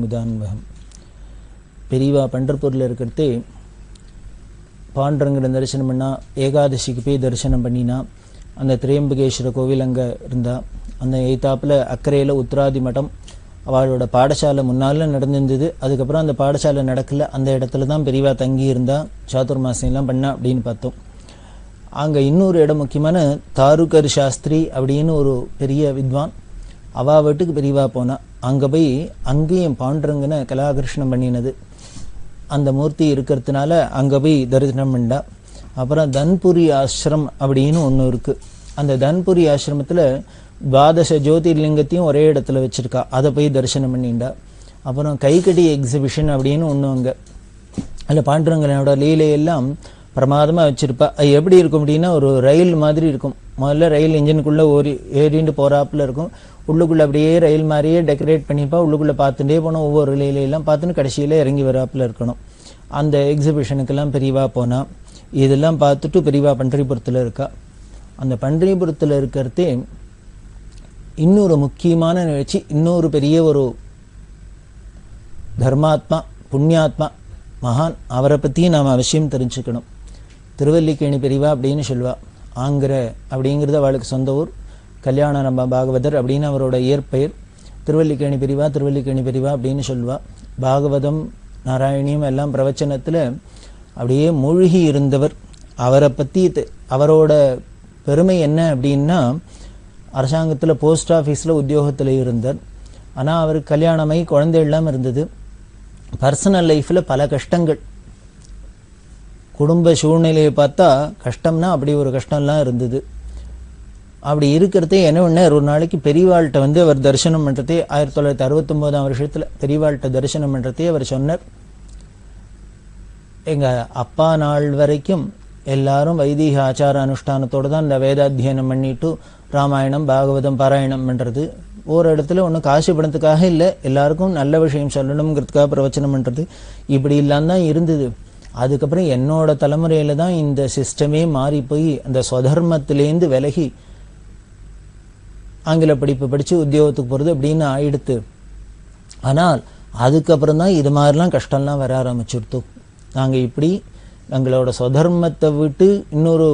முதான்வகம் பெரியவா பண்டர்பூரில் இருக்கிறதே பாண்டரங்கனை தரிசனம் பண்ணால் ஏகாதசிக்கு போய் தரிசனம் பண்ணினா அந்த திரையம்பகேஸ்வர கோவில் அங்கே இருந்தால் அந்த எய்தாப்பில் அக்கறையில் உத்திராதி மடம் அவளோட பாடசாலை முன்னால் நடந்திருந்தது. அதுக்கப்புறம் அந்த பாடசாலை நடக்கல, அந்த இடத்துல தான் பெரியவா தங்கி இருந்தா சாதுர்மாசியெல்லாம் பண்ணா அப்படின்னு பார்த்தோம். அங்கே இன்னொரு இடம் முக்கியமான தாருகர் சாஸ்திரி அப்படின்னு ஒரு பெரிய வித்வான், அவா வீட்டுக்கு பெரியவா போனா. அங்கே போய் அங்கேயும் பாண்டரங்கனை கலாகிருஷ்ணம் பண்ணினது அந்த மூர்த்தி இருக்கிறதுனால அங்கே போய் தரிசனம் பண்ணா. அப்புறம் தன்புரி ஆசிரம் அப்படின்னு ஒன்று இருக்குது. அந்த தன்புரி ஆசிரமத்தில் துவாதச ஜோதிர்லிங்கத்தையும் ஒரே இடத்துல வச்சுருக்கா, அதை போய் தரிசனம் பண்ணிண்டா. அப்புறம் கைக்கடி எக்ஸிபிஷன் அப்படின்னு ஒன்று அங்கே, அதில் பாண்டரங்கனோட லீலையெல்லாம் பிரமாதமாக வச்சுருப்பா. அது எப்படி இருக்கும் அப்படின்னா ஒரு ரயில் மாதிரி இருக்கும். முதல்ல ரயில் இன்ஜினுக்குள்ளே ஏறிண்டு போகிறாப்புல இருக்கும், உள்ளுக்குள்ளே அப்படியே ரயில் மாதிரியே டெக்கரேட் பண்ணிப்பா. உள்ளுக்குள்ளே பார்த்துட்டே போனோம், ஒவ்வொரு லீலையெல்லாம் பார்த்துன்னு கடைசியில் இறங்கி வராப்புல இருக்கணும். அந்த எக்ஸிபிஷனுக்கெல்லாம் பெரியவா போனால் இதெல்லாம் பார்த்துட்டு பெரியவா பண்டரிபுரத்தில் இருக்கா. அந்த பண்டரிபுரத்தில் இருக்கிறதே இன்னொரு முக்கியமான நிகழ்ச்சி, இன்னொரு பெரிய ஒரு தர்மாத்மா புண்ணியாத்மா மகான், அவரை பற்றியும் நாம் அவசியம் தெரிஞ்சுக்கணும். திருவல்லிக்கேணி பெரியவா அப்படின்னு சொல்லுவா. ஆங்கிற அப்படிங்கிறது அவளுக்கு சொந்த ஊர். கல்யாண நம்ம பாகவதர் அப்படின்னு அவரோட இயற்பெயர். திருவல்லிக்கேணி பெரியவா திருவல்லிக்கேணி பெரியவா அப்படின்னு சொல்லுவா. பாகவதம் நாராயணியம் எல்லாம் பிரவச்சனத்தில் அப்படியே மூழ்கி இருந்தவர். அவரை பற்றி அவரோட பெருமை என்ன அப்படின்னா, அரசாங்கத்தில் போஸ்ட் ஆஃபீஸில் உத்தியோகத்தில் இருந்தார். ஆனால் அவருக்கு கல்யாணமாகி குழந்தை எல்லாம் இருந்தது. பர்சனல் லைஃப்பில் பல கஷ்டங்கள், குடும்ப சூழ்நிலையை பார்த்தா கஷ்டம்னா அப்படி ஒரு கஷ்டம்லாம் இருந்தது. அப்படி இருக்கிறதே என்ன பண்ணார், ஒரு நாளைக்கு பெரியவாள்கிட்ட அவர் தரிசனம் பண்ணுறதே 1969ஆம் வருஷத்தில் பெரியவாள்கிட்ட தரிசனம் பண்ணுறதே அவர் சொன்னார். எங்கள் அப்பா நாள் வரைக்கும் எல்லாரும் வைதீக ஆச்சார அனுஷ்டானத்தோடு தான் இந்த வேதாத்தியனம் பண்ணிட்டு ராமாயணம் பாகவதம் பாராயணம் பண்ணுறது. ஒரு இடத்துல ஒன்றும் காசு பணத்துக்காக இல்லை, எல்லாருக்கும் நல்ல விஷயம் சொல்லணுங்கிறதுக்காக பிரவச்சனம் பண்ணுறது, இப்படி இல்லாம தான் இருந்தது. அதுக்கப்புறம் என்னோட தலைமுறையில் தான் இந்த சிஸ்டமே மாறி போய் அந்த ஸ்வதர்மத்திலேருந்து விலகி ஆங்கில படிப்பு படித்து உத்தியோகத்துக்கு போகிறது அப்படின்னு ஆயிடுத்து. ஆனால் அதுக்கப்புறம் தான் இது மாதிரிலாம் கஷ்டம்லாம் வர ஆரம்பிச்சுடுத்தோம். நாங்கள் இப்படி எங்களோட ஸ்வதர்மத்தை விட்டு இன்னொரு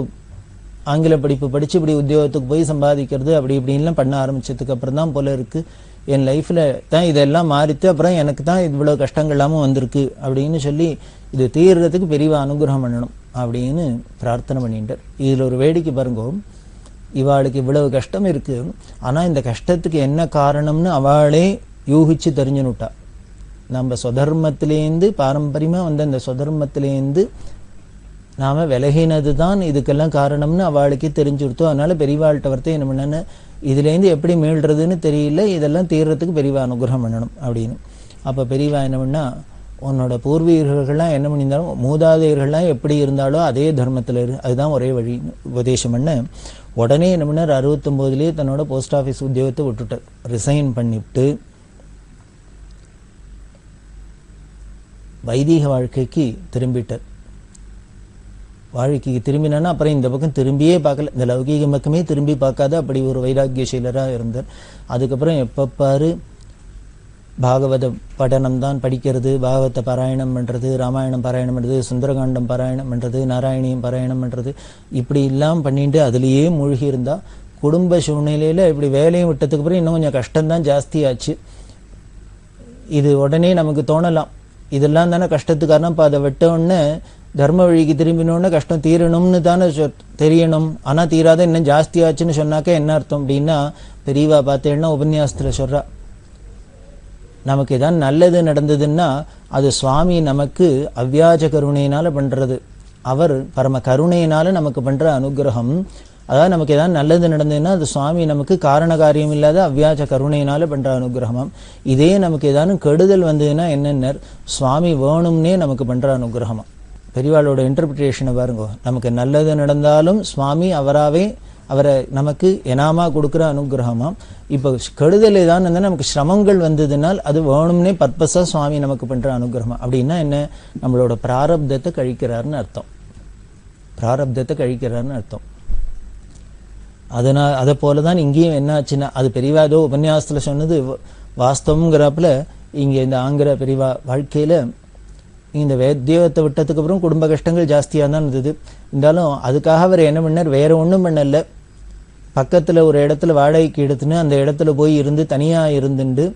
ஆங்கில படிப்பு படித்து இப்படி உத்தியோகத்துக்கு போய் சம்பாதிக்கிறது அப்படி இப்படின்லாம் பண்ண ஆரம்பித்ததுக்கு அப்புறம் தான் போல இருக்குது என் லைஃப்பில் தான் இதெல்லாம் மாறித்து. அப்புறம் எனக்கு தான் இவ்வளோ கஷ்டங்கள்லாமும் வந்திருக்கு அப்படின்னு சொல்லி இது தீர்றதுக்கு பெரிய அனுகிரகம் பண்ணணும் அப்படின்னு பிரார்த்தனை பண்ணிட்டார். இதில் ஒரு வேடிக்கை பாருங்கோ, இவாளுக்கு இவ்வளவு கஷ்டம் இருக்குது, ஆனால் இந்த கஷ்டத்துக்கு என்ன காரணம்னு அவளே யூகிச்சு தெரிஞ்சுனுட்டா. நம்ம ஸ்வதர்மத்திலேருந்து பாரம்பரியமாக வந்த இந்த ஸ்வதர்மத்திலேருந்து நாம் விலகினது தான் இதுக்கெல்லாம் காரணம்னு அவளுக்கே தெரிஞ்சுடுத்தோம். அதனால் பெரியவாள்கிட்ட வரத்தை என்ன பண்ணேன்னு, இதுலேருந்து எப்படி மீள்றதுன்னு தெரியல, இதெல்லாம் தீர்றதுக்கு பெரியவா அனுகிரகம் பண்ணணும் அப்படின்னு. அப்போ பெரியவா என்ன பண்ணால், உன்னோட பூர்வீகர்கள்லாம் என்ன பண்ணியிருந்தாலும் மூதாதையர்கள்லாம் எப்படி இருந்தாலும் அதே தர்மத்தில் அதுதான் ஒரே வழி உபதேசம் பண்ண. உடனே என்ன பண்ணார், 69லேயே தன்னோட போஸ்ட் ஆஃபீஸ் உத்தியோகத்தை விட்டுட்டார். ரிசைன் பண்ணிவிட்டு வைதீக வாழ்க்கைக்கு திரும்பிட்டார். வாழ்க்கைக்கு திரும்பினா அப்புறம் இந்த பக்கம் திரும்பியே பார்க்கல, இந்த லௌகீக பக்கமே திரும்பி பார்க்காத அப்படி ஒரு வைராக்கியசீலராக இருந்தார். அதுக்கப்புறம் எப்போ பாரு பாகவத படனம் தான் படிக்கிறது, பாகவத்தை பாராயணம் பண்ணுறது, ராமாயணம் பாராயணம் பண்ணுறது, சுந்தரகாண்டம் பாராயணம் பண்ணுறது, நாராயணியம் பாராயணம் பண்ணுறது, இப்படி எல்லாம் பண்ணிட்டு அதுலேயே மூழ்கி இருந்தால் குடும்ப சூழ்நிலையில் இப்படி வேலையும் விட்டதுக்கு அப்புறம் இன்னும் கொஞ்சம் கஷ்டம்தான் ஜாஸ்தியாச்சு. இது உடனே நமக்கு தோணலாம், இதெல்லாம் தானே கஷ்டத்துக்கு காரணம், இப்போ அதை விட்டோடனே தர்ம வழிக்கு திரும்பினோடனே கஷ்டம் தீரணும்னு தானே தெரியணும். ஆனால் தீராத இன்னும் ஜாஸ்தி ஆச்சுன்னு சொன்னாக்க என்ன அர்த்தம் அப்படின்னா, பெரியவா பார்த்தேன்னா உபன்யாசத்தில் சொல்கிறா, நமக்கு ஏதாவது நல்லது நடந்ததுன்னா அது சுவாமி நமக்கு அவ்வியாஜ கருணையினால் பண்ணுறது, அவர் பரம கருணையினால் நமக்கு பண்ணுற அனுகிரகம். அதாவது நமக்கு ஏதாவது நல்லது நடந்ததுன்னா அது சுவாமி நமக்கு காரண காரியம் இல்லாத அவ்வியாஜ கருணையினால பண்ணுற அனுகிரகமாம். இதே நமக்கு ஏதாவது கெடுதல் வந்ததுன்னா என்னென்ன, சுவாமி வேணும்னே நமக்கு பண்ணுற அனுகிரகமா. பெரியவாளோட இன்டர்பிரிட்டேஷனை பாருங்க, நமக்கு நல்லது நடந்தாலும் சுவாமி அவரை நமக்கு எனாமா கொடுக்குற அனுகிரகமாம். இப்போ கெடுதல் ஏதான் இருந்தால் நமக்கு சிரமங்கள் வந்ததுனால் அது வேணும்னே பர்பஸாக சுவாமி நமக்கு பண்ணுற அனுகிரகமா. அப்படின்னா என்ன, நம்மளோட பிராரப்தத்தை கழிக்கிறாருன்னு அர்த்தம். பிராரப்தத்தை கழிக்கிறாருன்னு அர்த்தம். அதனால் அதை போல தான் இங்கேயும் என்ன ஆச்சுன்னா, அது பெரியவா ஏதோ உபன்யாசத்தில் சொன்னது வாஸ்தவங்கிறப்பில் இங்கே இந்த ஆங்கிற பெரிவா வாழ்க்கையில் இந்த உத்தியோகத்தை விட்டதுக்கு அப்புறம் குடும்ப கஷ்டங்கள் ஜாஸ்தியாக தான் இருந்தது. இருந்தாலும் அதுக்காக அவர் என்ன பண்ணார், வேற ஒன்றும் பண்ணல. பக்கத்தில் ஒரு இடத்துல வாடகைக்கு எடுத்துன்னு அந்த இடத்துல போய் இருந்து தனியாக இருந்துண்டு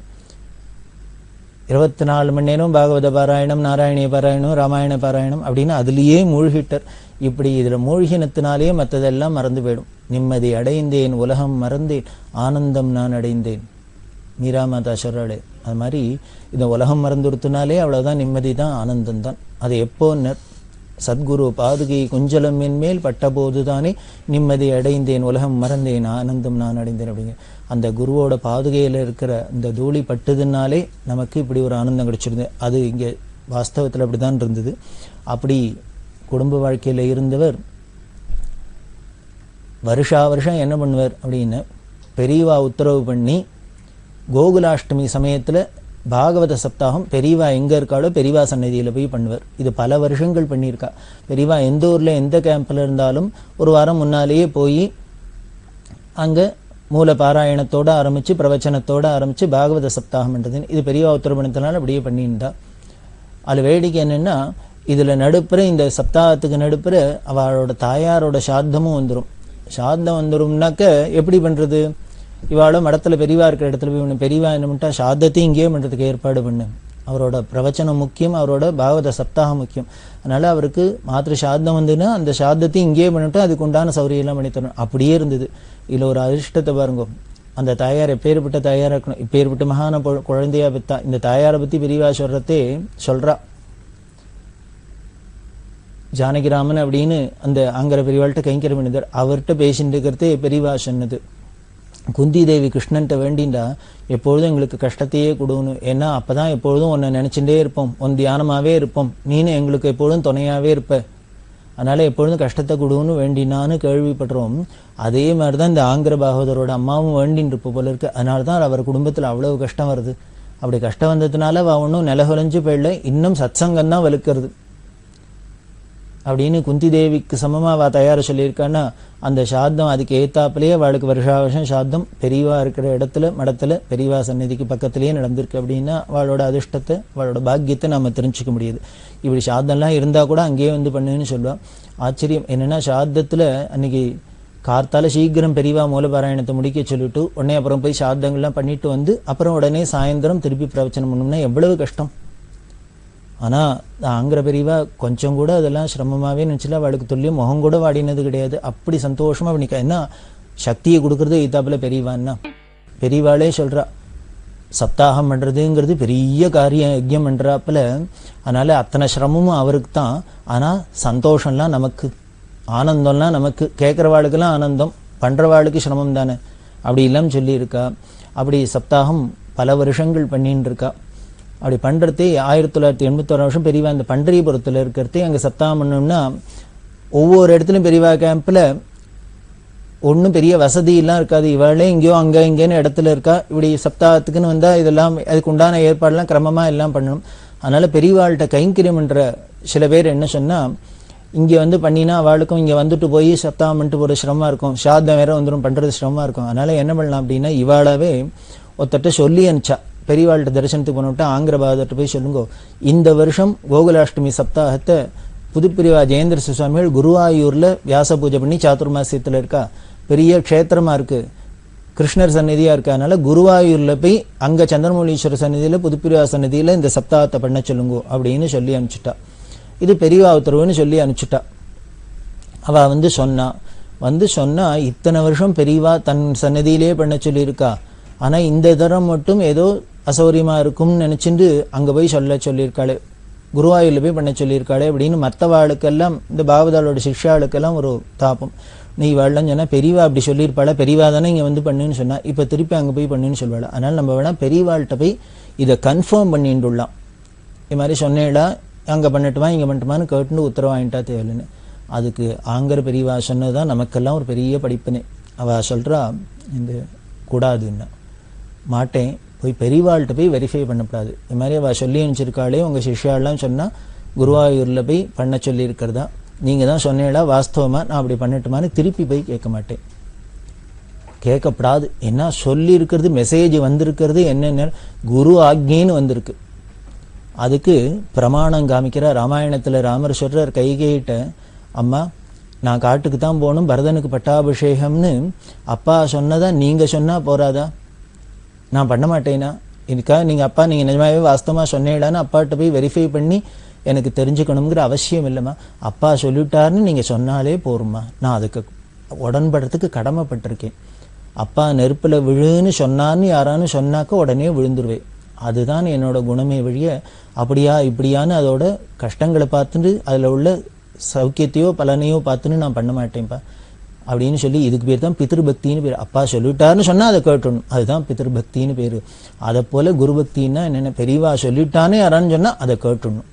24 மணி நேரம் பாகவத பாராயணம், நாராயணிய பாராயணம், ராமாயண பாராயணம் அப்படின்னு அதுலேயே மூழ்கிட்டார். இப்படி இதில் மூழ்கினத்தினாலேயே மற்றதெல்லாம் மறந்து போயிடும். நிம்மதி அடைந்தேன், உலகம் மறந்தேன், ஆனந்தம் நான் அடைந்தேன், மீரா மாதா சொல்றாளே. அது மாதிரி இந்த உலகம் மறந்துடுத்தினாலே அவ்வளோதான், நிம்மதி தான், ஆனந்தம் தான். அது எப்போன்னர் சத்குரு பாதுகை குஞ்சலம் என்மேல் பட்டபோது தானே நிம்மதி அடைந்தேன், உலகம் மறந்தேன், ஆனந்தம் நான் அடைந்தேன் அப்படிங்க. அந்த குருவோட பாதுகையில் இருக்கிற இந்த தூளி பட்டுதுனாலே நமக்கு இப்படி ஒரு ஆனந்தம் கிடைச்சிருந்தது. அது இங்கே வாஸ்தவத்தில் அப்படி தான் இருந்தது. அப்படி குடும்ப வாழ்க்கையில் இருந்தவர் வருஷா வருஷம் என்ன பண்ணுவார் அப்படின்னு பெரியவா உத்தரவு பண்ணி கோகுலாஷ்டமி சமயத்தில் பாகவத சப்தாகம் பெரியவா எங்கே இருக்காளோ பெரியவா சன்னதியில் போய் பண்ணுவார். இது பல வருஷங்கள் பண்ணியிருக்கா. பெரியவா எந்த ஊரில் எந்த கேம்பில் இருந்தாலும் ஒரு வாரம் முன்னாலேயே போய் அங்கே மூல பாராயணத்தோடு ஆரம்பித்து பிரவச்சனத்தோடு ஆரம்பித்து பாகவத சப்தாகம் பண்ணுறதுன்னு இது பெரியவா உத்தரவு பண்ணதுனால அப்படியே பண்ணியிருந்தா. அதில் வேடிக்கை என்னென்னா, இதில் நடுப்புற இந்த சப்தாகத்துக்கு நடுப்புற அவளோட தாயாரோட சாத்தமும் வந்துடும். சாத்தம் வந்துடும்னாக்க எப்படி பண்ணுறது, இவாளோ மடத்தில் பெரியவா இருக்கிற இடத்துல போய் பண்ணு. பெரியவா என்ன பண்ணிட்டா, சாத்தத்தையும் இங்கேயே பண்ணுறதுக்கு ஏற்பாடு பண்ணு. அவரோட பிரவச்சனம் முக்கியம், அவரோட பாகவத சப்தாகம் முக்கியம். அதனால் அவருக்கு மாத்திரை சாத்தம் வந்துன்னா அந்த சாத்தத்தையும் இங்கேயே பண்ணிட்டு அதுக்கு உண்டான சௌரியெல்லாம் பண்ணி தரணும். அப்படியே இருந்தது. இதில் ஒரு அதிர்ஷ்டத்தை பாருங்க, அந்த தாயார் எப்பேற்பட்ட தாயாராக இருக்கணும். இப்பேற்பட்ட மகான குழந்தையா பெற்றா. இந்த தாயாரை பற்றி பெரியவா சொல்கிறதே சொல்கிறா. ஜானகிராமன் அப்படின்னு அந்த ஆங்கிற பெரியவாள்கிட்ட கைங்கரம் பண்ணிதார். அவர்கிட்ட பேசிட்டு இருக்கிறதே பெரியவா சொன்னது. குந்தி தேவி கிருஷ்ணன்ட்ட வேண்டிண்டா எப்பொழுதும் எங்களுக்கு கஷ்டத்தையே கொடுக்கணும், ஏன்னா அப்பதான் எப்பொழுதும் உன்னை நினைச்சுட்டே இருப்போம், உன் தியானமாவே இருப்போம், நீனு எங்களுக்கு எப்பொழுதும் துணையாவே இருப்ப, அதனால எப்பொழுதும் கஷ்டத்தை கொடுன்னு வேண்டினான்னு கேள்விப்படுறோம். அதே மாதிரிதான் இந்த ஆங்கிர பாகவதரோட அம்மாவும் வேண்டின்னு இருப்ப போல இருக்கு. அதனாலதான் அவர் குடும்பத்துல அவ்வளவு கஷ்டம் வருது. அப்படி கஷ்டம் வந்ததுனால அவ ஒன்றும் நிலகுலைஞ்சு போயிடல, இன்னும் சத்சங்கம் தான் வலுக்கிறது அப்படின்னு குந்தி தேவிக்கு சமமா அவ தயார சொல்லியிருக்கான்னா, அந்த சாத்தம் அதுக்கு ஏத்தாப்புலேயே அவளுக்கு வருஷா வருஷம் சாத்தம் பெரியவா இருக்கிற இடத்துல மடத்துல பெரியவா சந்நிதிக்கு பக்கத்திலேயே நடந்திருக்கு. அப்படின்னா அவளோட அதிர்ஷ்டத்தை அவளோட பாக்கியத்தை நாம தெரிஞ்சுக்க முடியுது. இப்படி சாத்தம்லாம் இருந்தா கூட அங்கேயே வந்து பண்ணுன்னு சொல்லுவான். ஆச்சரியம் என்னன்னா, சாத்தத்துல அன்னைக்கு கார்த்தால சீக்கிரம் பெரியவா மூலபாராயணத்தை முடிக்க சொல்லிட்டு உடனே அப்புறம் போய் சாத்தங்கள்லாம் பண்ணிட்டு வந்து அப்புறம் உடனே சாயந்தரம் திருப்பி பிரவச்சனம் பண்ணணும்னா எவ்வளவு கஷ்டம். ஆனா ஆங்கிற பெரியவா கொஞ்சம் கூட அதெல்லாம் சிரமமாவே நினைச்சல. அவளுக்கு துல்லியம் முகம் கூட வாடினது கிடையாது. அப்படி சந்தோஷமா பண்ணிக்க. என்ன சக்தியை கொடுக்கறது ஈத்தாப்புல பெரியவான்னா. பெரியவாளே சொல்றா, சப்தாகம் பண்றதுங்கிறது பெரிய காரியம், யஜ்யம் பண்றாப்புல. அதனால அத்தனை சிரமமும் அவருக்கு தான். ஆனா சந்தோஷம்லாம் நமக்கு, ஆனந்தம்லாம் நமக்கு. கேட்கறவாளுக்கெல்லாம் ஆனந்தம், பண்றவாளுக்கு சிரமம் தானே. அப்படி இல்லாம சொல்லியிருக்கா. அப்படி சப்தாகம் பல வருஷங்கள் பண்ணின்னு இருக்கா. அப்படி பண்ணுறதே 1981 வருஷம் பெரியவா இந்த பண்டரிபுரத்தில் இருக்கிறதே அங்கே சப்தாகம் பண்ணோம்னா, ஒவ்வொரு இடத்துலையும் பெரியவா கேம்பில் ஒன்றும் பெரிய வசதியெல்லாம் இருக்காது. இவளே இங்கேயோ அங்கே இங்கேன்னு இடத்துல இருக்கா. இப்படி சப்தாகத்துக்குன்னு வந்தால் இதெல்லாம் அதுக்கு உண்டான ஏற்பாடெல்லாம் கிரமமாக எல்லாம் பண்ணணும். அதனால் பெரியவாள்கிட்ட கைங்கரியம் என்ற சில பேர் என்ன சொன்னால், இங்கே வந்து பண்ணினா அவளுக்கும் இங்கே வந்துட்டு போய் சப்தாகம் பண்ணிட்டு போகிற சிரமமாக இருக்கும், சாதம் வேற வந்துடும், பண்ணுறது சிரமமாக இருக்கும். அதனால் என்ன பண்ணலாம் அப்படின்னா, இவாளாவே ஒருத்தட்ட சொல்லி அனுப்பிச்சா, பெரியவாள்கிட்ட தரிசனத்துக்கு பண்ணிவிட்டா ஆங்கிற பாகவதர்கிட்ட போய் சொல்லுங்க, இந்த வருஷம் கோகுலாஷ்டமி சப்தாகத்தை புதுப்பிரிவா ஜெயேந்திர சுவாமிகள் குருவாயூரில் வியாச பூஜை பண்ணி சாதுர்மாசியத்தில் இருக்கா. பெரிய க்ஷேத்திரமாக இருக்குது, கிருஷ்ணர் சந்நிதியாக இருக்கா. அதனால் குருவாயூரில் போய் அங்கே சந்திரமௌலீஸ்வரர் சந்நிதியில் புதுப்பிரிவா சந்நிதியில் இந்த சப்தாகத்தை பண்ண சொல்லுங்க அப்படின்னு சொல்லி அனுப்பிச்சிட்டா. இது பெரியவா உத்தரவுன்னு சொல்லி அனுப்பிச்சிட்டா. அவள் வந்து சொன்னா இத்தனை வருஷம் பெரியவா தன் சன்னதியிலே பண்ண சொல்லியிருக்கா. ஆனால் இந்த தரம் மட்டும் ஏதோ அசௌரியமாக இருக்கும்னு நினச்சிட்டு அங்கே போய் சொல்லியிருக்காளே, குருவாயூரில் போய் பண்ண சொல்லியிருக்காளே அப்படின்னு மற்றவாளுக்கெல்லாம், இந்த பாகவதாளோட சிஷ்யாளுக்கெல்லாம் ஒரு தாபம். நீ வாழலாம் சொன்னால் பெரியவா அப்படி சொல்லியிருப்பாளா, பெரியவா தானே இங்கே வந்து பண்ணுன்னு சொன்னா, இப்போ திருப்பி அங்கே போய் பண்ணுன்னு சொல்வாள். அதனால் நம்ம வேணால் பெரியவாள்கிட்ட போய் இதை கன்ஃபார்ம் பண்ணிட்டுலாம், இது மாதிரி சொன்னேடா அங்கே பண்ணட்டுமா இங்கே பண்ணட்டுமான்னு கேட்டுன்னு உத்தரவாயிட்டா தேவையில்லைன்னு. அதுக்கு ஆங்கிற பெரியவா சொன்னதுதான் நமக்கெல்லாம் ஒரு பெரிய படிப்புனே. அவள் சொல்கிறா, இந்த கூடாதுன்னா மாட்டேன், போய் பெரியவாள்கிட்ட போய் வெரிஃபை பண்ணக்கூடாது. இது மாதிரி அவள் சொல்லி அனுப்பிச்சிருக்காளே உங்கள் சிஷ்யாலாம் சொன்னால் குருவாயூரில் போய் பண்ண சொல்லியிருக்கிறதா, நீங்கள் தான் சொன்னீங்களா வாஸ்தவமாக நான் அப்படி பண்ணட்டுமான்னு திருப்பி போய் கேட்க மாட்டேன். கேட்கப்படாது. என்ன சொல்லி இருக்கிறது, மெசேஜ் வந்திருக்கிறது என்னென்ன குரு ஆக்ஞைன்னு வந்திருக்கு. அதுக்கு பிரமாணம் காமிக்கிற ராமாயணத்துல ராமர் சொல்றார் கைகேயிட்ட, அம்மா நான் காட்டுக்கு தான் போகணும், பரதனுக்கு பட்டாபிஷேகம்னு அப்பா சொன்னதா நீங்க சொன்னா போறாதா? நான் பண்ண மாட்டேனா? இதுக்காக நீங்க அப்பா நீங்க நிஜமாவே வாஸ்தவமா சொன்னேடான்னு அப்பாட்ட போய் வெரிஃபை பண்ணி எனக்கு தெரிஞ்சுக்கணுங்கிற அவசியம் இல்லைம்மா. அப்பா சொல்லிட்டாருன்னு நீங்க சொன்னாலே போரும்மா. நான் அதுக்கு உடன்படுறதுக்கு கடமைப்பட்டிருக்கேன். அப்பா நெருப்புல விழுன்னு சொன்னான்னு யாரான்னு சொன்னாக்க உடனே விழுந்துருவேன். அதுதான் என்னோட குணமே வழிய அப்படியா இப்படியான்னு அதோட கஷ்டங்களை பார்த்துட்டு அதுல உள்ள சௌக்கியத்தையோ பலனையோ பார்த்துன்னு நான் பண்ண மாட்டேன்ப்பா அப்படின்னு சொல்லி, இதுக்கு பேர் தான் பித்ருபக்தின்னு பேர். அப்பா சொல்லிட்டாருன்னு சொன்னா அதை கேட்டணும், அதுதான் பித்ருபக்தின்னு பேரு. அதை போல குருபக்தின்னா என்னென்ன, பெரியவா சொல்லிட்டானே யாரான்னு சொன்னா அதை கேட்டணும்.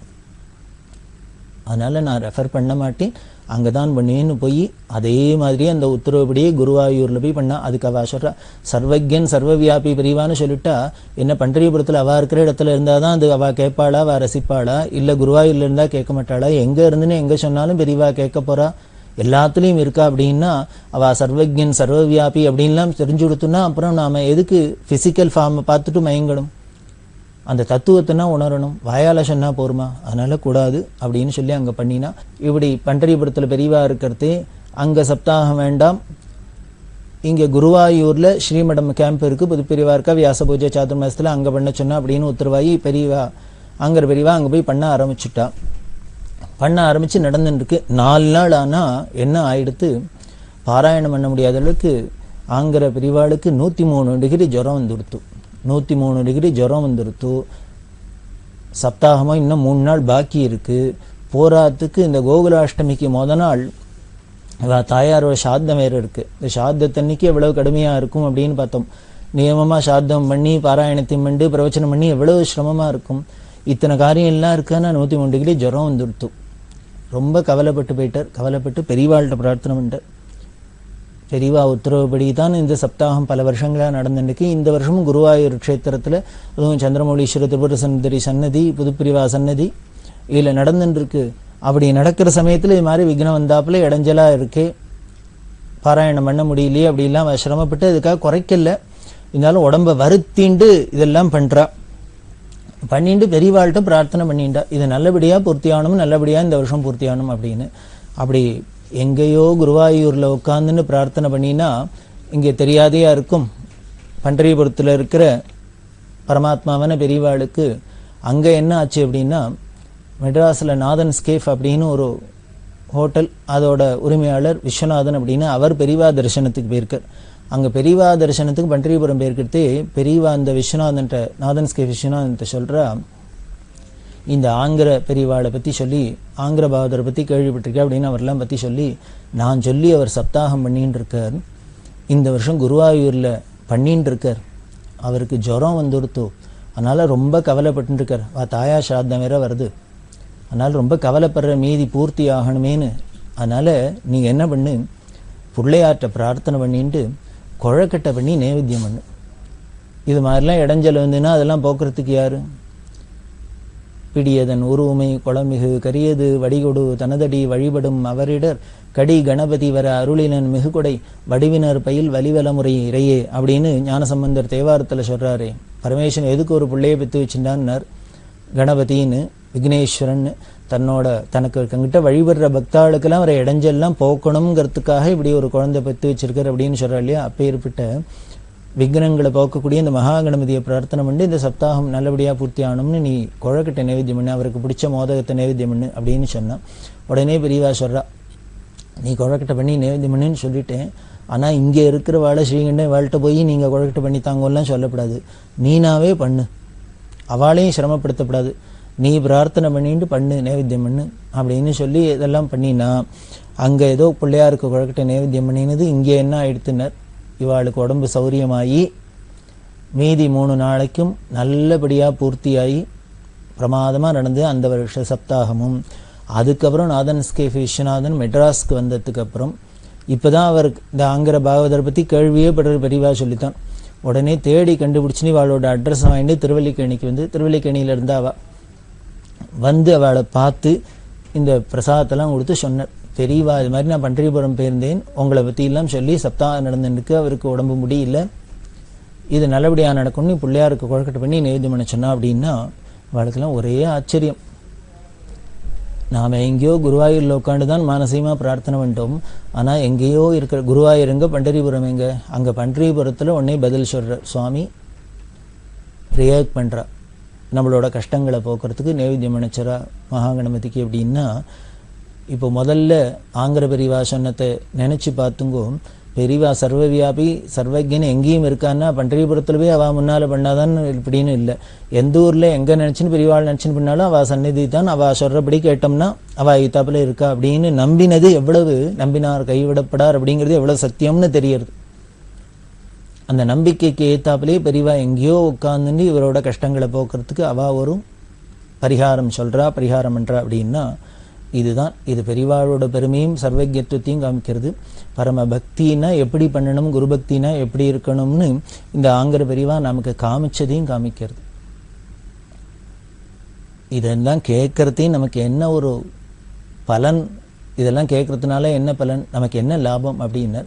அதனால நான் ரெஃபர் பண்ண மாட்டேன், அங்கதான் பண்ணேன்னு போய் அதே மாதிரியே அந்த உத்தரவுப்படியே குருவாயூர்ல போய் பண்ணா. அதுக்கு அவ சொல்றா சர்வஜன் சர்வவியாபி பெரியவான்னு சொல்லிட்டா என்ன, பண்டரிபுரத்துல அவ இருக்கிற இடத்துல இருந்தாதான் அது அவ கேட்பாளா, அவ ரசிப்பாளா, இல்ல குருவாயூர்ல இருந்தா கேட்க மாட்டாளா? எங்க இருந்துன்னு எங்க சொன்னாலும் பெரியவா கேட்க போறா, எல்லாத்துலயும் இருக்கா அப்படின்னா அவ சர்வஜன் சர்வவியாபி அப்படின்லாம் தெரிஞ்சு கொடுத்தோம்னா அப்புறம் நாம எதுக்கு பிசிக்கல் ஃபார்மை பார்த்துட்டு மயங்கணும்? அந்த தத்துவத்தைனா உணரணும், வாயால சொன்னா போருமா? அதனால கூடாது அப்படின்னு சொல்லி அங்க பண்ணினா. இப்படி பண்டரிபுரத்துல பெரியவா இருக்கிறது, அங்க சப்தாகம் வேண்டாம், இங்க குருவாயூர்ல ஸ்ரீமடம் கேம்ப் இருக்கு, புது பெரியவா இருக்கா, வியாச பூஜை சாதுர்மாசத்துல அங்க பண்ண சொன்னா அப்படின்னு உத்தரவாயி பெரியவா அங்க பெரியவா அங்க போய் பண்ண ஆரம்பிச்சுட்டா. பண்ண ஆரம்பிச்சு நடந்துட்டு இருக்கு. 4 நாள் ஆனா என்ன ஆயிடுத்து, பாராயணம் பண்ண முடியாத அளவுக்கு ஆங்கிற பெரியவாளுக்கு 103 டிகிரி ஜுரம் வந்துடுத்து. 103 டிகிரி ஜுரம் வந்துடுத்து. சப்தாகமா இன்னும் 3 நாள் பாக்கி இருக்கு. போராத்துக்கு இந்த கோகுலாஷ்டமிக்கு முத நாள் தாயாரோட சாத்தம் வேற இருக்கு. இந்த சாத்தத்தன்னைக்கு எவ்வளவு கடுமையா இருக்கும் அப்படின்னு பார்த்தோம். நியமமா சாத்தம் பண்ணி பாராயணத்தையும் பண்ணி பிரவச்சனம் பண்ணி எவ்வளவு சிரமமா இருக்கும். இத்தனை காரியம் எல்லாம் இருக்குன்னா 103 டிகிரி ஜுரம் வந்துடுத்து. ரொம்ப கவலைப்பட்டு போயிட்டார். கவலைப்பட்டு பெரியவாள்கிட்ட பிரார்த்தனை பண்ணிட்டார். பெரியவா உத்தரவுப்படி தான் இந்த சப்தாகம் பல வருஷங்களா நடந்துருக்கு. இந்த வருஷமும் குருவாயூர் க்ஷேத்திரத்துல அதுவும் சந்திரமௌலீஸ்வர திரிபுர சுந்தரி சன்னதி, புதுப்பிரிவா சன்னதி இதுல நடந்துட்டு இருக்கு. அப்படி நடக்கிற சமயத்துல இது மாதிரி விக்னம் வந்தாப்புல இடைஞ்சலா இருக்கு, பாராயணம் பண்ண முடியலையே அப்படிலாம் சிரமப்பட்டு அதுக்காக குறைக்கல. இருந்தாலும் உடம்ப வருத்திண்டு இதெல்லாம் பண்றா. பண்ணிட்டு பெரியவாள்கிட்ட பிரார்த்தனை பண்ணிட்டா, இது நல்லபடியா பூர்த்தியாகணும், நல்லபடியா இந்த வருஷம் பூர்த்தியாகணும் அப்படின்னு. அப்படி எங்கேயோ குருவாயூர்ல உட்காந்துன்னு பிரார்த்தனை பண்ணினா இங்கே தெரியாதையா இருக்கும். பண்டரிபுரத்துல இருக்கிற பரமாத்மாவான பெரியவாளுக்கு அங்க என்ன ஆச்சு அப்படின்னா, மெட்ராஸ்ல நாதன் ஸ்கேஃப் அப்படின்னு ஒரு ஹோட்டல், அதோட உரிமையாளர் விஸ்வநாதன் அப்படின்னு அவர் பெரியவா தரிசனத்துக்கு போயிருக்கார். அங்க பெரியவா தரிசனத்துக்கு பண்டரிபுரம் போயிருக்கிறது. பெரியவா அந்த விஸ்வநாதன்ட்ட, நாதன் ஸ்கேஃப் விஸ்வநாதன்ட்ட சொல்றா, இந்த ஆங்கிற பெரியவாளை பத்தி சொல்லி, ஆங்கிற பாகவதரை பத்தி கேள்விப்பட்டிருக்கேன் அப்படின்னு அவர்லாம் பத்தி சொல்லி நான் சொல்லி அவர் சப்தாகம் பண்ணிட்டு இருக்கார். இந்த வருஷம் குருவாயூர்ல பண்ணிட்டு இருக்கார். அவருக்கு ஜுரம் வந்துடுத்தோ, அதனால ரொம்ப கவலைப்பட்டு இருக்கார். தாயா சாத்தம் வேற வருது, அதனால ரொம்ப கவலைப்படுற, மீதி பூர்த்தி ஆகணுமேனு. அதனால நீங்க என்ன பண்ணு, பிள்ளையார்ட்ட பிரார்த்தனை பண்ணிட்டு குழக்கட்டை பண்ணி நைவேத்தியம் பண்ணு. இது மாதிரிலாம் இடைஞ்சல் வந்துன்னா அதெல்லாம் போக்குறதுக்கு யாரு? பிடியதன் உருவுமை குளமிகு கரியது வடிகொடு தனதடி வழிபடும் அவரிடர் கடி கணபதி வர அருளினன் மிகுகொடை வடிவினர் பயில் வலிவலமுறை இறையே அப்படின்னு ஞானசம்பந்தர் தேவாரத்துல சொல்றாரு. பரமேஸ்வரன் எதுக்கு ஒரு பிள்ளையை பெற்று வச்சுட்டான்னார், கணபதின்னு விக்னேஸ்வரன் தன்னோட தனக்கு தங்கிட்ட வழிபடுற பக்தாளுக்கெல்லாம் வர இடைஞ்செல்லாம் போக்கணுங்கிறதுக்காக இப்படி ஒரு குழந்தை பெற்று வச்சிருக்கார் அப்படின்னு சொல்றா இல்லையா. அப்பேற்பட்ட விக்னங்களை போக்கக்கூடிய இந்த மகாகணபதியை பிரார்த்தனை பண்ணி இந்த சப்தாகம் நல்லபடியா பூர்த்தி ஆகணும்னு நீ குழக்கட்டை நைவேத்தியம் பண்ணு, அவருக்கு பிடிச்ச மோதகத்தை நைவேத்தியம் பண்ணு அப்படின்னு சொன்னா. உடனே பெரியவா சொல்றா, நீ குழக்கட்டை பண்ணி நைவேத்தியம் பண்ணுன்னு சொல்லிட்டேன், ஆனா இங்க இருக்கிறவாளை ஸ்ரீகண்டன் வாழ்கிட்ட போய் நீங்க குழக்கட்டை பண்ணி தாங்கலாம் சொல்லப்படாது, நீனாவே பண்ணு, அவளையும் சிரமப்படுத்தப்படாது, நீ பிரார்த்தனை பண்ணிட்டு பண்ணு, நைவேத்தியம் பண்ணு அப்படின்னு சொல்லி இதெல்லாம் பண்ணினா அங்க ஏதோ பிள்ளையாருக்கு குழக்கட்டை நைவேத்தியம் பண்ணினது இங்கே என்ன ஆயிடுத்துனர், இவாளுக்கு உடம்பு சௌரியமாயி மீதி 3 நாளைக்கும் நல்லபடியா பூர்த்தியாகி பிரமாதமா நடந்து அந்த வருஷ சப்தாகமும். அதுக்கப்புறம் நாதன் ஸ்கேஃப் விஸ்வநாதன் மெட்ராஸ்க்கு வந்ததுக்கு அப்புறம் இப்பதான் அவருக்கு இந்த ஆங்கிற பாகவதரை பத்தி கேள்வியே படுற பெரியவா சொல்லித்தான். உடனே தேடி கண்டுபிடிச்சுன்னு அவளோட அட்ரஸ் வாங்கிட்டு திருவல்லிக்கேணிக்கு வந்து, திருவல்லிக்கேணியில இருந்தா அவ வந்து அவளை பார்த்து இந்த பிரசாதத்தெல்லாம் கொடுத்து சொன்னார். பெரியவா இது மாதிரி நான் பண்டரிபுரம் போயிருந்தேன், உங்களை பற்றி எல்லாம் சொல்லி சப்தாகம் நடந்துருக்கு, அவருக்கு உடம்பு முடியல, இது நல்லபடியாக நடக்கும்னு பிள்ளையாருக்கு குழக்கட்டை பண்ணி நைவேத்தியம் பண்ண சொன்னா அப்படின்னா அவளுக்கெல்லாம் ஒரே ஆச்சரியம். நாம் எங்கேயோ குருவாயூரில் உட்காந்து தான் மானசீகமாக பிரார்த்தனை பண்ணிட்டோம். ஆனால் எங்கேயோ இருக்கிற குருவாயூர் எங்கே, பண்டரிபுரம் எங்கே, அங்கே பண்டரிபுரத்தில் உடனே பதில் சொல்கிற சுவாமி ரியாக்ட் பண்ணுறா, நம்மளோட கஷ்டங்களை போக்குறதுக்கு நைவேத்தியம் நினைச்சரா மகாகணபதிக்கு அப்படின்னா. இப்போ முதல்ல ஆங்கிற பெரியவா சொன்னத்தை நினச்சி பார்த்துங்கோ. பெரியவா சர்வவியாபி சர்வஜன் எங்கேயும் இருக்கான்னா பண்டரிபுரத்தில் போய் அவள் முன்னால் பண்ணாதான் இப்படின்னு இல்லை. எந்த ஊரில் எங்கே நினச்சின்னு பெரியவாள் நினச்சின்னு பண்ணாலும் அவள் சந்நிதி தான், அவள் சொல்கிறபடி கேட்டோம்னா அவள் இத்தாப்பில் இருக்கா அப்படின்னு நம்பினது எவ்வளவு, நம்பினார் கைவிடப்படார் அப்படிங்கிறது எவ்வளோ சத்தியம்னு தெரியறது. அந்த நம்பிக்கைக்கு ஏத்தாப்பிலே பெரியவா எங்கேயோ உட்காந்துன்னு இவரோட கஷ்டங்களை போக்குறதுக்கு அவள் ஒரு பரிகாரம் சொல்கிறா, பரிகாரம் பண்ணுறா அப்படின்னா இதுதான். இது பெரியவாளோட பெருமையும் சர்வஜத்துவத்தையும் காமிக்கிறது. பரம பக்தினா எப்படி பண்ணணும், குரு பக்தினா எப்படி இருக்கணும்னு இந்த ஆங்கிற பெரியவா நமக்கு காமிச்சதையும் காமிக்கிறது. இதெல்லாம் கேட்கறதையும் நமக்கு என்ன ஒரு பலன், இதெல்லாம் கேட்கறதுனால என்ன பலன், நமக்கு என்ன லாபம் அப்படின்னா,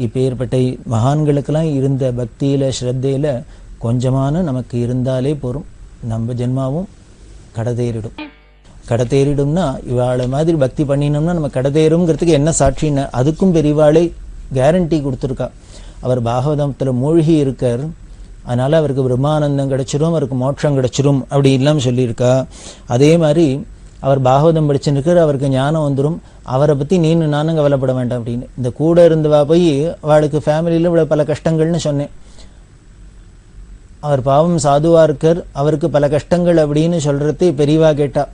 இப்போ ஏற்பட்ட மகான்களுக்கெல்லாம் இருந்த பக்தியில் ஸ்ரத்தையில் கொஞ்சமான நமக்கு இருந்தாலே போகும், நம்ம ஜென்மாவும் கடதேறிடும். கடத்தேறிடும்னா இவாளை மாதிரி பக்தி பண்ணினோம்னா நம்ம கடத்தேறுங்கிறதுக்கு என்ன சாட்சின்னு அதுக்கும் பெரியவாளை கேரண்டி கொடுத்துருக்கா. அவர் பாகவதத்தில் மூழ்கி இருக்கார், அதனால் அவருக்கு பிரம்மானந்தம் கிடைச்சிரும், அவருக்கு மோட்சம் கிடைச்சிரும் அப்படி இல்லாமல் சொல்லியிருக்கா. அதே மாதிரி அவர் பாகவதம் படிச்சுருக்கார், அவருக்கு ஞானம் வந்துடும், அவரை பற்றி நீனு நானும் கவலைப்பட வேண்டாம் அப்படின்னு. இந்த கூட இருந்தவா போய் அவளுக்கு ஃபேமிலியில் இவ்வளோ பல கஷ்டங்கள்னு சொன்னேன். அவர் பாவம் சாதுவாக இருக்கார், அவருக்கு பல கஷ்டங்கள் அப்படின்னு சொல்கிறதே பெரியவா கேட்டா.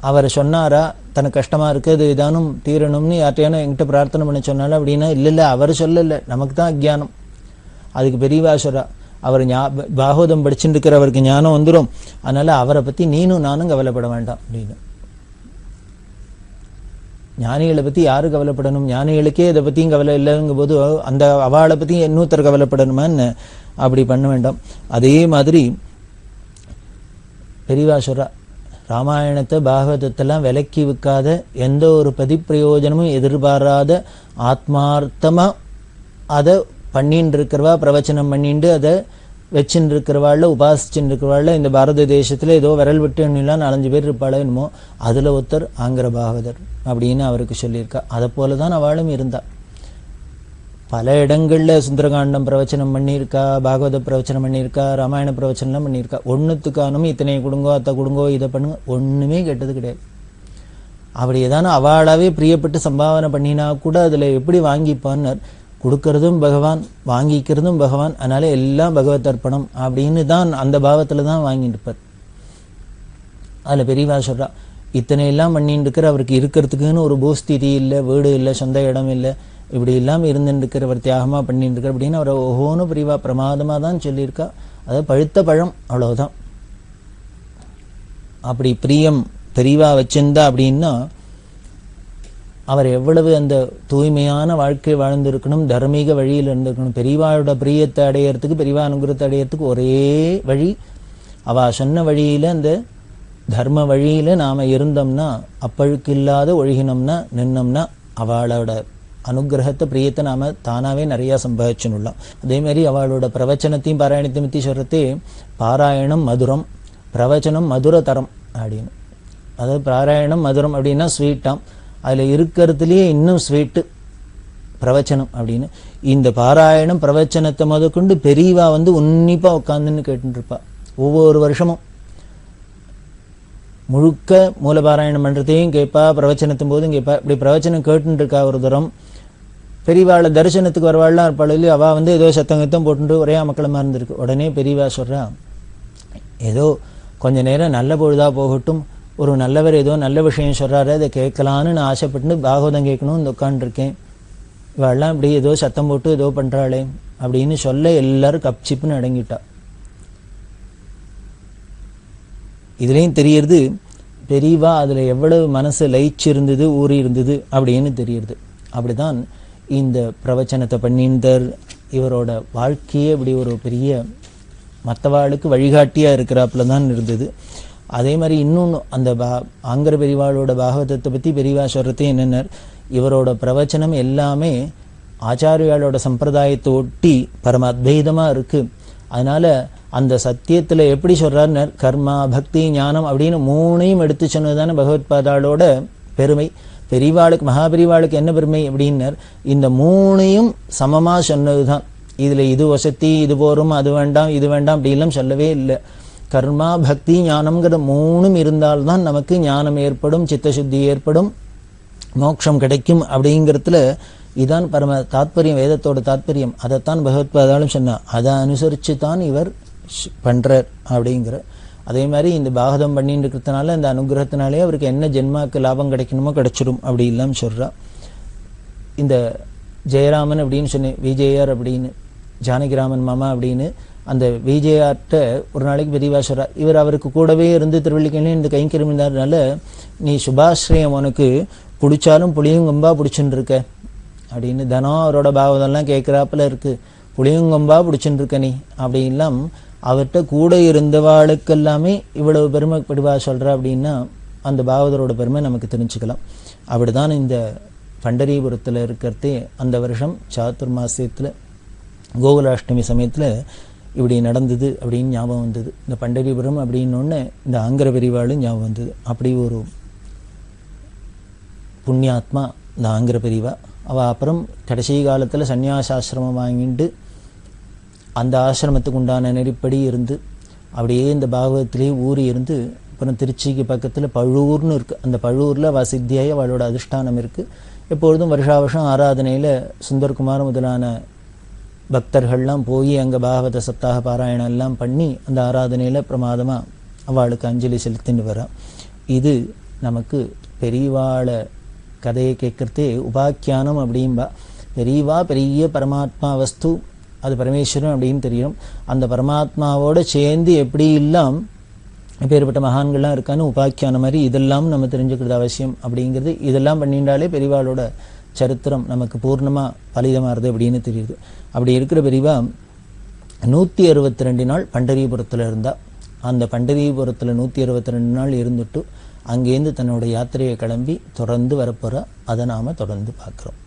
அவர் சொன்னாரா தனக்கு கஷ்டமாக இருக்குது, அது இதானும் தீரணும்னு யார்ட்டையானோ என்கிட்ட பிரார்த்தனை பண்ண சொன்னாலும் அப்படின்னா இல்லை அவர் சொல்லலை, நமக்கு தான் அஜ்ஞானம். அதுக்கு பெரியவா சொல்றா, அவர் பாகவதம் படிச்சுட்டு இருக்கிற அவருக்கு ஞானம் வந்துடும், அதனால் அவரை பற்றி நீனும் நானும் கவலைப்பட வேண்டாம் அப்படின்னு. ஞானிகளை பற்றி யாரு கவலைப்படணும், ஞானிகளுக்கே இதை பற்றியும் கவலை இல்லைங்கும் போது அந்த அவளை பற்றி இன்னொருத்தர் கவலைப்படணுமான்னு அப்படி பண்ண வேண்டாம். அதே மாதிரி பெரியவா சொல்றா, ராமாயணத்தை பாகவதத்தெல்லாம் விலக்கி வைக்காத, எந்த ஒரு பிரதிப்பிரயோஜனமும் எதிர்பாராத ஆத்மார்த்தமாக அதை பண்ணின்னு இருக்கிறவா, பிரவச்சனம் பண்ணிட்டு அதை வச்சுன்னு இருக்கிறவாள், உபாசிச்சுன்னு இருக்கிறவாள் இந்த பாரத தேசத்தில் ஏதோ விரல் விட்டு எண்ணிலாம் 4-5 பேர் இருப்பாளோ என்னமோ, அதில் ஒருத்தர் ஆங்கிற பாகவதர் அப்படின்னு அவருக்கு சொல்லியிருக்கா. அதை போல தான் அவளும் இருந்தா. பல இடங்களில் சுந்தரகாண்டம் பிரவச்சனம் பண்ணியிருக்கா, பாகவத பிரவச்சனம் பண்ணியிருக்கா, ராமாயண பிரவச்சனம்லாம் பண்ணியிருக்கா. ஒன்றுத்துக்கானும் இத்தனை கொடுங்கோ அத்தை கொடுங்கோ இதை பண்ணுங்க ஒன்றுமே கேட்டது கிடையாது. அப்படி ஏதான அவளாவே பிரியப்பட்டு சம்பாவனை பண்ணினா கூட அதில் எப்படி வாங்கிப்பான்னு, கொடுக்கறதும் பகவான் வாங்கிக்கிறதும் பகவான், அதனால எல்லாம் பகவத் அர்ப்பணம் அப்படின்னு தான் அந்த பாவத்தில் தான் வாங்கிட்டு இருப்பார். அதில் பெரியவா சொல்றா, இத்தனை எல்லாம் பண்ணிட்டு இருக்கிற அவருக்கு இருக்கிறதுக்குன்னு ஒரு பூஸ்திதி இல்லை, வீடு இல்லை, சொந்த இடம் இல்லை, இப்படி இல்லாமல் இருந்துருக்கிறவர் தியாகமாக பண்ணிட்டு இருக்கார் அப்படின்னு அவர் ஓஹோன்னு பெரியவா பிரமாதமாக தான் சொல்லியிருக்கா. அது பழுத்த பழம் அவ்வளவுதான். அப்படி பிரியம் பெரியவா வச்சிருந்தா அப்படின்னா அவர் எவ்வளவு அந்த தூய்மையான வாழ்க்கை வாழ்ந்திருக்கணும், தர்மீக வழியில் இருந்திருக்கணும். பெரியவாளோட பிரியத்தை அடையிறதுக்கு, பெரியவா அனுகிரகத்தை அடையிறதுக்கு ஒரே வழி, அவ சொன்ன வழியில் அந்த தர்ம வழியில் நாம் இருந்தோம்னா, அப்பழுக்கு இல்லாத ஒழுகினோம்னா நின்னோம்னா அவளோட அனுகிரகத்தை பிரியத்தை நாம் தானாகவே நிறையா சம்பாதிச்சுன்னுலாம். அதேமாரி அவளோட பிரவச்சனத்தையும் பாராயணத்தையும் பற்றி சொல்கிறதே, பாராயணம் மதுரம், பிரவச்சனம் மதுரதரம் அப்படின்னு. அதாவது பாராயணம் மதுரம் அப்படின்னா ஸ்வீட்டாம், அதில் இருக்கிறதுலேயே இன்னும் ஸ்வீட்டு பிரவச்சனம் அப்படின்னு. இந்த பாராயணம் பிரவச்சனத்தை முதற்கொண்டு பெரியவா உன்னிப்பாக உட்காந்துன்னு கேட்டுருப்பா. ஒவ்வொரு வருஷமும் முழுக்க மூலபாராயணம் பண்ணுறதையும் கேட்பா, பிரவச்சனத்தும் போதும் கேட்பா. இப்படி பிரவச்சனம் கேட்டுன்னு இருக்கா. ஒரு தரம் பெரியவாளை தரிசனத்துக்கு வரவாள்லாம் இருப்பாள், அவள் ஏதோ சத்தங்கத்தம் போட்டுட்டு ஒரே மக்களமாக இருந்திருக்கு. உடனே பெரியவா சொல்கிறா, ஏதோ கொஞ்ச நேரம் நல்ல பொழுதாக போகட்டும், ஒரு நல்லவர் ஏதோ நல்ல விஷயம் சொல்கிறாரு, அதை கேட்கலான்னு நான் ஆசைப்பட்டு பாகவதம் கேட்கணும்னு உட்காந்துருக்கேன். இவெல்லாம் இப்படி ஏதோ சத்தம் போட்டு ஏதோ பண்ணுறாளே அப்படின்னு சொல்ல எல்லாரும் கப்சிப்புன்னு அடங்கிட்டா. இதுலேயும் தெரியறது பெரியவா அதில் எவ்வளவு மனசு லயிச்சு இருந்தது, ஊறி இருந்தது அப்படின்னு தெரியுது. அப்படிதான் இந்த பிரவச்சனத்தை பண்ணிந்தார். இவரோட வாழ்க்கையே இப்படி ஒரு பெரிய மற்றவாளுக்கு வழிகாட்டியாக இருக்கிறாப்புல தான் இருந்தது. அதே மாதிரி இன்னொன்று அந்த ஆங்கர பெரிவாளோட பாகவதத்தை பற்றி பெரியவா சொல்றது என்னென்ன, இவரோட பிரவச்சனம் எல்லாமே ஆச்சாரியாளோட சம்பிரதாயத்தை ஒட்டி பரம அத்வைதமாக இருக்குது. அதனால் அந்த சத்தியத்தில் எப்படி சொல்கிறாருன்னு கர்மா பக்தி ஞானம் அப்படின்னு மூணையும் எடுத்து சொன்னது தானே பகவத்பாதாளோட பெருமை. பெரிவாளுக்கு மகாபெரிவாளுக்கு என்ன பெருமை அப்படின்னர், இந்த மூணையும் சமமாக சொன்னது தான். இதில் இது வசதி, இது போரும், அது வேண்டாம், இது வேண்டாம் அப்படிலாம் சொல்லவே இல்லை. கர்மா பக்தி ஞானம்ங்கிற மூணும் இருந்தால்தான் நமக்கு ஞானம் ஏற்படும், சித்தசுத்தி ஏற்படும், மோட்சம் கிடைக்கும். அப்படிங்கிறதுல இதான் பரம தாத்பரியம், வேதத்தோட தாத்பரியம். அதைத்தான் பகவத்பாதாலும் சொன்னார். அதை அனுசரித்து தான் இவர் பண்ணுறார் அப்படிங்கிற. அதே மாதிரி இந்த பாகதம் பண்ணிட்டு இருக்கிறதுனால இந்த அனுகிரகத்தினாலே அவருக்கு என்ன ஜென்மாக்கு லாபம் கிடைக்கணுமோ கிடைச்சிடும் அப்படி இல்லாமல் சொல்கிறா. இந்த ஜெயராமன் அப்படின்னு சொன்னேன், விஜயர் அப்படின்னு, ஜானகிராமன் மாமா அப்படின்னு. அந்த விஜயார்ட்ட ஒரு நாளைக்கு பெரியவா சொல்றா, இவர் அவருக்கு கூடவே இருந்து திருவள்ளிக்கேணியில் இந்த கைங்கரியம் இருந்தாருனால நீ சுபாஸ்ரயம் உனக்கு பிடிச்சாலும் புளியங்கொம்பா பிடிச்சுன்னு இருக்க அப்படின்னு. தினம் அவரோட பாகவதம்லாம் கேட்குறாப்புல இருக்கு, புளியங்கொம்பா பிடிச்சுன்னு இருக்க நீ அப்படின்லாம் அவர்கிட்ட கூட இருந்தவாளுக்கெல்லாமே இவ்வளவு பெருமை பெருவா சொல்கிறா அப்படின்னா அந்த பாகவதரோட பெருமை நமக்கு தெரிஞ்சுக்கலாம். அப்படிதான் இந்த பண்டரிபுரத்தில் இருக்கிறதே அந்த வருஷம் சாதுர்மாசியத்தில் கோகுலாஷ்டமி சமயத்தில் இப்படி நடந்தது அப்படின்னு ஞாபகம் வந்தது. இந்த பண்டரிபுரம் அப்படின்னொன்னே இந்த ஆங்கர பெரிவாளும் ஞாபகம் வந்தது. அப்படி ஒரு புண்ணியாத்மா இந்த ஆங்கர பெரிவா. அவள் அப்புறம் கடைசி காலத்தில் சன்னியாசாசிரமம் வாங்கிட்டு அந்த ஆசிரமத்துக்கு உண்டான நெறிப்படி இருந்து அப்படியே இந்த பாகவத்திலே ஊறி இருந்து அப்புறம் திருச்சிக்கு பக்கத்தில் பழூர்னு இருக்குது. அந்த பழூரில் அவள் சித்தியாகி அவளோட அதிஷ்டானம் இருக்குது. எப்பொழுதும் வருஷா வருஷம் ஆராதனையில் சுந்தர்குமார் முதலான பக்தர்கள்லாம் போய் அங்கே பாகவத சப்தாக பாராயணம் எல்லாம் பண்ணி அந்த ஆராதனையில் பிரமாதமாக அவளுக்கு அஞ்சலி செலுத்தின்னு வரா. இது நமக்கு பெரியவாளை கதையை கேட்குறதே உபாக்கியானம் அப்படின்பா. பெரியவா பெரிய பரமாத்மா வஸ்து, அது பரமேஸ்வரன் அப்படின்னு தெரியும். அந்த பரமாத்மாவோடு சேர்ந்து எப்படி எல்லாம் எப்பேற்பட்ட மகான்கள்லாம் இருக்கான்னு உபாக்கியான மாதிரி இதெல்லாம் நம்ம தெரிஞ்சுக்கிறது அவசியம் அப்படிங்கிறது. இதெல்லாம் பண்ணிட்டாலே பெரியவாளோட சரித்திரம் நமக்கு பூர்ணமாக பலிதமாகிறது அப்படின்னு தெரியுது. அப்படி இருக்கிற பெரியவா 162 நாள் பண்டரிபுரத்தில் இருந்தால். அந்த பண்டரிபுரத்தில் 162 நாள் இருந்துட்டு அங்கேருந்து தன்னோட யாத்திரையை கிளம்பி தொடர்ந்து வரப்போகிறா. அதை நாம் தொடர்ந்து பார்க்குறோம்.